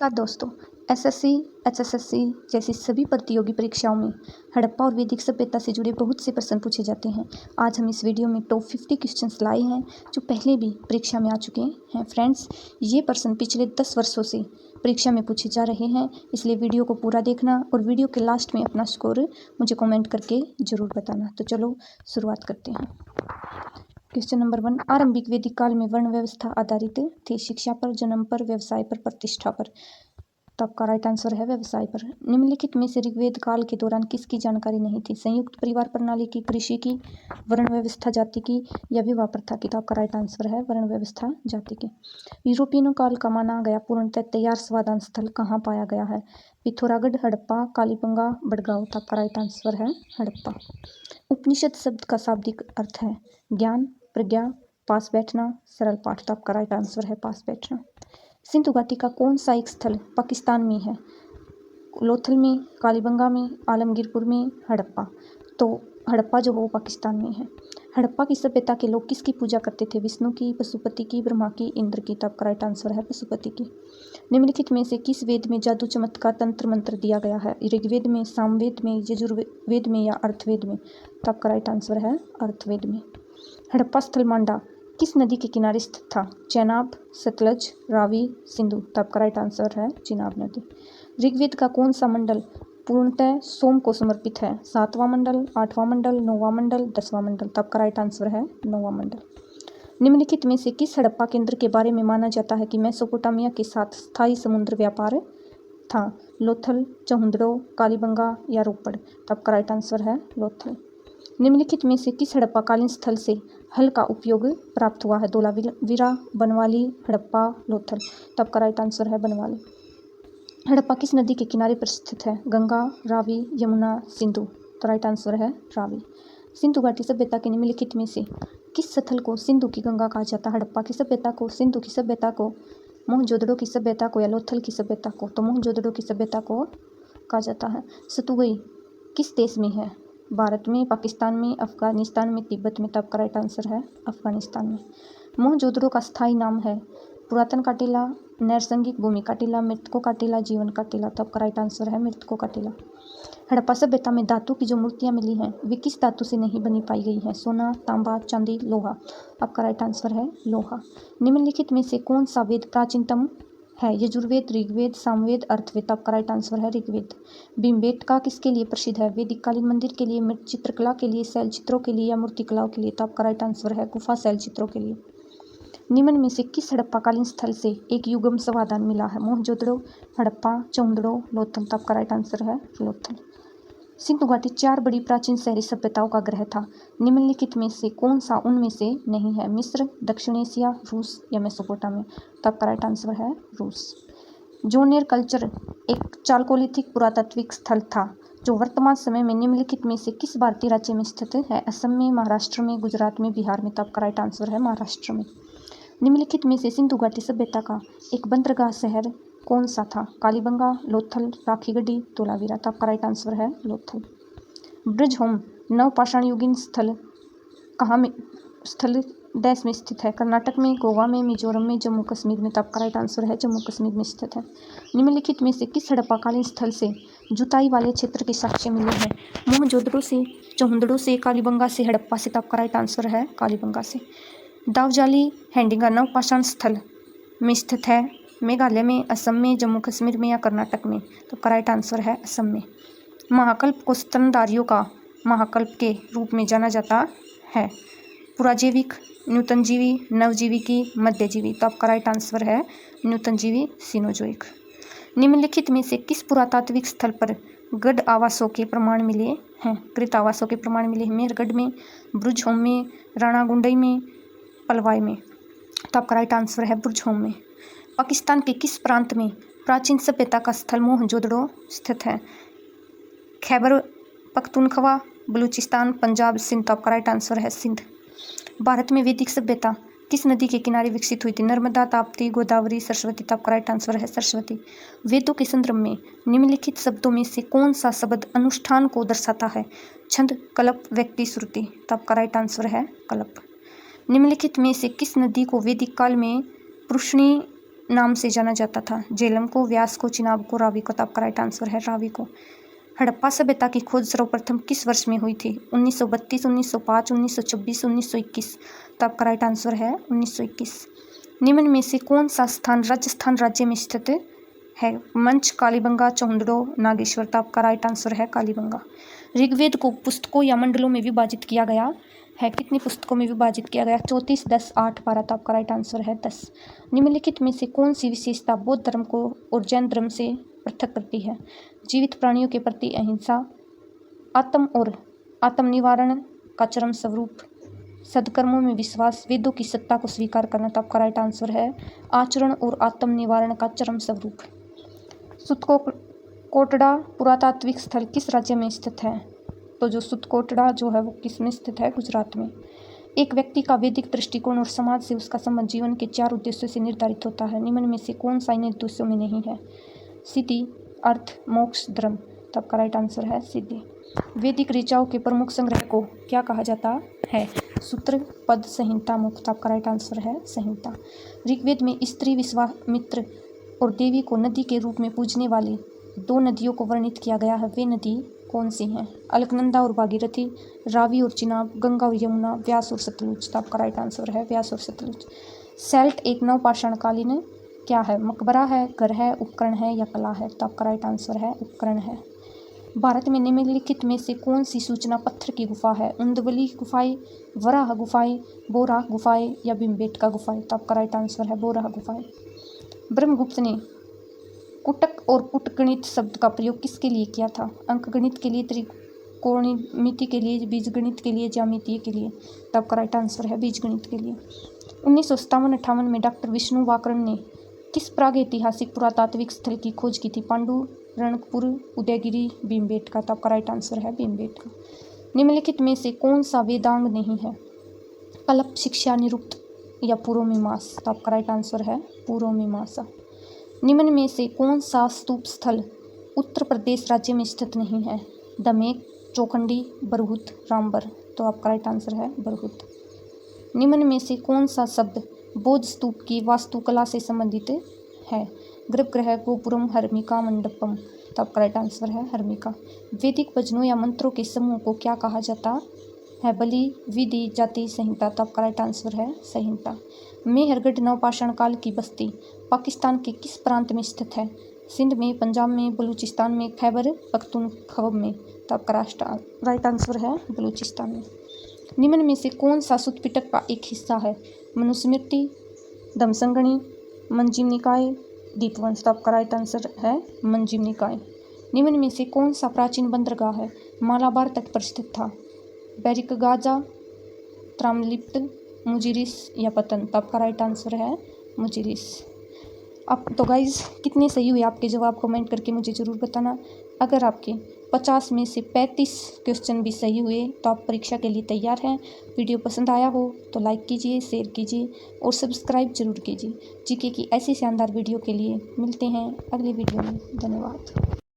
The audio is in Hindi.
नमस्कार दोस्तों। एसएससी, एचएसएससी जैसी सभी प्रतियोगी परीक्षाओं में हड़प्पा और वैदिक सभ्यता से जुड़े बहुत से प्रश्न पूछे जाते हैं। आज हम इस वीडियो में टॉप 50 क्वेश्चंस लाए हैं जो पहले भी परीक्षा में आ चुके हैं। फ्रेंड्स, ये प्रश्न पिछले 10 वर्षों से परीक्षा में पूछे जा रहे हैं, इसलिए वीडियो को पूरा देखना और वीडियो के लास्ट में अपना स्कोर मुझे कॉमेंट करके ज़रूर बताना। तो चलो शुरुआत करते हैं। क्वेश्चन नंबर 1, आरंभिक वैदिक काल में वर्ण व्यवस्था आधारित थी। शिक्षा पर, जन्म पर, व्यवसाय पर, प्रतिष्ठा पर। तो आपका राइट आंसर है व्यवसाय पर। निम्नलिखित में से ऋग्वेद काल के दौरान किसकी जानकारी नहीं थी? संयुक्त परिवार प्रणाली की, कृषि की, वर्ण व्यवस्था जाति की या विवाह प्रथा की? तो आपका राइट आंसर है वर्ण व्यवस्था जाति की। यूरोपियनों काल का माना गया पूर्णतः तैयार स्वादान स्थल कहाँ पाया गया है? पिथौरागढ़, हड़प्पा, कालीबंगा, बड़गांव। तो आपका राइट आंसर है हड़प्पा। उपनिषद शब्द का शाब्दिक अर्थ है ज्ञान, प्रज्ञा, पास बैठना, सरल पाठ। तो आपका राइट आंसर है पास बैठना। सिंधु घाटी का कौन सा एक स्थल पाकिस्तान में है? लोथल में, कालीबंगा में, आलमगीरपुर में, हड़प्पा। तो हड़प्पा जो वो पाकिस्तान में है। हड़प्पा की सभ्यता के लोग किसकी पूजा करते थे? विष्णु की, पशुपति की, ब्रह्मा की, इंद्र की? तो आपका राइट आंसर है पशुपति की। निम्नलिखित में से किस वेद में जादू चमत्कार तंत्र मंत्र दिया गया है? ऋग्वेद में, सामवेद में, यजुर्वेद में या अर्थवेद में? तो आपका राइट आंसर है अर्थवेद में। हड़प्पा स्थल मांडा किस नदी के किनारे स्थित था? चेनाब, सतलज, रावी, सिंधु। तो आपका राइट आंसर है चिनाब नदी। ऋग्वेद का कौन सा मंडल पूर्णतः सोम को समर्पित है? 7वां मंडल, 8वां मंडल, 9वां मंडल, 10वां मंडल? तो आपका राइट आंसर है 9वां मंडल। निम्नलिखित में से किस हड़प्पा केंद्र के बारे में माना जाता है कि मेसोपोटामिया के साथ स्थायी समुद्र व्यापार था? लोथल, चहुंदड़ो, कालीबंगा या रोपड़? तो आपका राइट आंसर है लोथल। निम्नलिखित में से किस हड़प्पाकालीन स्थल से हल का उपयोग प्राप्त हुआ है? धोलावीरा, बनवाली, हड़प्पा, लोथल? तो आपका राइट आंसर है बनवाली। हड़प्पा किस नदी के किनारे पर स्थित है? गंगा, रावी, यमुना, सिंधु? तो राइट आंसर है रावी। सिंधु घाटी सभ्यता के निम्नलिखित में से किस स्थल को सिंधु की गंगा कहा जाता है? हड़प्पा की सभ्यता को, सिंधु की सभ्यता को, मोहनजोदड़ो की सभ्यता को या लोथल की सभ्यता को? तो मोहनजोदड़ो की सभ्यता को कहा जाता है। सतुवई किस देश में है? भारत में, पाकिस्तान में, अफगानिस्तान में, तिब्बत में? तो आपका राइट आंसर है अफगानिस्तान में। मोहनजोदड़ो का स्थायी नाम है पुरातन का टीला, नैसर्गिक भूमि का टीला, मृतकों का टीला, जीवन का टीला? तो आपका राइट आंसर है मृतकों का टीला। हड़प्पा सभ्यता में धातु की जो मूर्तियां मिली हैं वे किस धातु से नहीं बनी पाई गई हैं? सोना, तांबा, चांदी, लोहा? आपका राइट आंसर है लोहा। निम्नलिखित में से कौन सा वेद प्राचीनतम है? यजुर्वेद, ऋग्वेद, सामवेद, अर्थवेद? आपका राइट आंसर है ऋग्वेद। भीमबेटका किसके लिए प्रसिद्ध है? वैदिक कालीन मंदिर के लिए, मृत चित्रकला के लिए, शैल चित्रों के लिए या मूर्तिकलाओं के लिए? तो आपका राइट आंसर है गुफा शैल चित्रों के लिए। निम्न में से किस हड़प्पाकालीन स्थल से एक युगम समाधान मिला है? मोहनजोदड़ो, हड़प्पा, चहुंदड़ो, लोथल? तो आपका राइट आंसर है लोथल। सिंधु घाटी 4 बड़ी प्राचीन शहरी सभ्यताओं का ग्रह था। निम्नलिखित में से कौन सा उनमें से नहीं है? मिस्र, दक्षिण एशिया, रूस या मेसोपोटामिया? तो आपका राइट आंसर है रूस। जोनेर कल्चर एक चालकोलिथिक पुरातात्विक स्थल था जो वर्तमान समय में निम्नलिखित में से किस भारतीय राज्य में स्थित है? असम में, महाराष्ट्र में, गुजरात में, बिहार में? तो आपका राइट आंसर है महाराष्ट्र में। निम्नलिखित में से सिंधु घाटी सभ्यता का एक बंदरगाह शहर कौन सा था? कालीबंगा, लोथल, राखीगढ़ी, धोलावीरा? तो आपका राइट आंसर है लोथल। ब्रजहोम नवपाषाण युगीन स्थल कहाँ में डैश में स्थित है? कर्नाटक में, गोवा में, मिजोरम में, जम्मू कश्मीर में? तो आपका राइट आंसर है जम्मू कश्मीर में स्थित है। निम्नलिखित में से किस हड़प्पाकालीन स्थल से जुताई वाले क्षेत्र के साक्ष्य मिले हैं? मोहनजोदड़ो से, चहुंदड़ो से, कालीबंगा से, हड़प्पा से? तो आपका राइट आंसर है कालीबंगा से। दावजाली हैंडिंगा नवपाषाण स्थल में स्थित है? मेघालय में, असम में, जम्मू कश्मीर में या कर्नाटक में? तो आपका राइट आंसर है असम में। महाकल्प को स्तनधारियों का महाकल्प के रूप में जाना जाता है। पुराजैविक, न्यूतनजीवी, नवजीविकी, मध्यजीवी? तो आपका राइट आंसर है न्यूतनजीवी, सीनोजोइक। निम्नलिखित में से किस पुरातात्विक स्थल पर गढ़ आवासों के प्रमाण मिले हैं? कृत आवासों के प्रमाण मिले हैं मेरगढ़ में, ब्रुजहोम में, राणागुंडई में, पलवाई में? तो आपका राइट आंसर है ब्रुजहोम में। पाकिस्तान के किस प्रांत में प्राचीन सभ्यता का स्थल मोहनजोदड़ो स्थित है? खैबर पख्तूनख्वा, बलूचिस्तान, पंजाब, सिंध? तो आपका राइट आंसर है सिंध। भारत में वैदिक सभ्यता किस नदी के किनारे विकसित हुई थी? नर्मदा, ताप्ती, गोदावरी, सरस्वती? तो आपका राइट आंसर है सरस्वती। वेदों के संदर्भ में निम्नलिखित शब्दों में से कौन सा शब्द अनुष्ठान को दर्शाता है? छंद, कल्प, व्यक्ति, श्रुति? तो आपका राइट आंसर है कल्प। निम्नलिखित में से किस नदी को वैदिक काल में पुरुषणी नाम से जाना जाता था? झेलम को, व्यास को, चिनाब को, रावी को। तो आपका राइट आंसर है रावी को। हड़प्पा सभ्यता की खोज सर्वप्रथम किस वर्ष में हुई थी? 1932, 1905, 1926, 1921। तो आपका राइट आंसर है 1921। निम्न में से कौन सा स्थान राजस्थान राज्य में स्थित है? मंच, कालीबंगा, चौंदड़ो, नागेश्वर। तो आपका राइट आंसर है कालीबंगा। ऋग्वेद को पुस्तकों या मंडलों में विभाजित किया गया है? कितनी पुस्तकों में विभाजित किया गया? 34, 10, 8, 12। तो आपका राइट आंसर है 10। निम्नलिखित में से कौन सी विशेषता बौद्ध धर्म को और जैन धर्म से पृथक करती है? जीवित प्राणियों के प्रति अहिंसा, आत्म और आत्म निवारण का चरम स्वरूप, सद्कर्मों में विश्वास, वेदों की सत्ता को स्वीकार करना। तो आपका राइट आंसर है आचरण और आत्म निवारण का चरम स्वरूप। सुतकोटड़ा पुरातात्विक स्थल किस राज्य में स्थित है? तो जो सुतकोटड़ा जो है वो किस में स्थित है? गुजरात में। एक व्यक्ति का वैदिक दृष्टिकोण और समाज से उसका संबंध जीवन के 4 उद्देश्यों से निर्धारित होता है। निम्न में से कौन सा इन उद्देश्यों में नहीं है? सिद्धि, अर्थ, मोक्ष, धर्म। तो आपका राइट आंसर है सिद्धि। वैदिक ऋचाओं के प्रमुख संग्रह को क्या कहा जाता है? सूत्र, पद, संहिता, मुक्त। आपका राइट आंसर है संहिता। ऋग्वेद में स्त्री, विश्वामित्र और देवी को नदी के रूप में पूजने वाली 2 नदियों को वर्णित किया गया है। वे नदी कौन सी हैं? अलकनंदा और भागीरथी, रावी और चिनाब, गंगा और यमुना, व्यास और सतलुज। तो आपका राइट आंसर है व्यास और सतलुज। सेल्ट एक नवपाषाणकालीन क्या है? मकबरा है, घर है, उपकरण है या कला है? तो आपका राइट आंसर है उपकरण है। भारत में निम्नलिखित में से कौन सी सूचना पत्थर की गुफा है? उंदवली गुफाएं, वराह गुफाएं, बोराह गुफाएं या भीमबेटका गुफाएं? तो आपका राइट आंसर है बोराह गुफाएं। ब्रह्मगुप्त ने कुटक और कुटगणित शब्द का प्रयोग किसके लिए किया था? अंकगणित के लिए, त्रिकोणमिति के लिए, बीजगणित के लिए, ज्यामितीय के लिए? तो आपका राइट आंसर है बीजगणित के लिए। 1957-58 में डॉक्टर विष्णु वाकरण ने किस प्रागैतिहासिक पुरातात्विक स्थल की खोज की थी? पांडुरंगपुर, उदयगिरी, भीमबेटका। तो आपका राइट आंसर है भीमबेटका। निम्नलिखित में से कौन सा वेदांग नहीं है? कल्प, शिक्षा, निरुक्त या पूर्व मीमांसा? तो आपका राइट आंसर है पूर्व मीमांसा। निम्न में से कौन सा स्तूप स्थल उत्तर प्रदेश राज्य में स्थित नहीं है? दमेक, चौखंडी, बरहुत, रामबर। तो आपका राइट आंसर है बरहुत। निम्न में से कौन सा शब्द बौद्ध स्तूप की वास्तुकला से संबंधित है? गर्भगृह, गोपुरम, हर्मिका, मंडपम। तो आपका राइट आंसर है हर्मिका। वैदिक भजनों या मंत्रों के समूह को क्या कहा जाता है? बलि, विधि, जाति, संहिता। तो आपका राइट आंसर है संहिता। मेहरगढ़ नवपाषाण काल की बस्ती पाकिस्तान के किस प्रांत में स्थित है? सिंध में, पंजाब में, बलूचिस्तान में, खैबर पख्तूनख्वा में। तो आपका राइट आंसर है बलूचिस्तान में। निम्न में से कौन सा सूत पिटक का एक हिस्सा है? मनुस्मृति, दमसंगणी, मंजीम निकाय, दीपवंश। तो आपका राइट आंसर है मंजीम निकाय। निम्न में से कौन सा प्राचीन बंदरगाह है? मालाबार तट पर स्थित था? बैरिकगाजा, त्रामलिप्त, मुजिरिस या पतन। तो आपका राइट आंसर है मुजिरिस। अब तो गाइज कितने सही हुए आपके जवाब कमेंट करके मुझे ज़रूर बताना। अगर आपके 50 में से 35 क्वेश्चन भी सही हुए तो आप परीक्षा के लिए तैयार हैं। वीडियो पसंद आया हो तो लाइक कीजिए, शेयर कीजिए और सब्सक्राइब जरूर कीजिए। जीके की ऐसी शानदार वीडियो के लिए मिलते हैं अगली वीडियो में। धन्यवाद।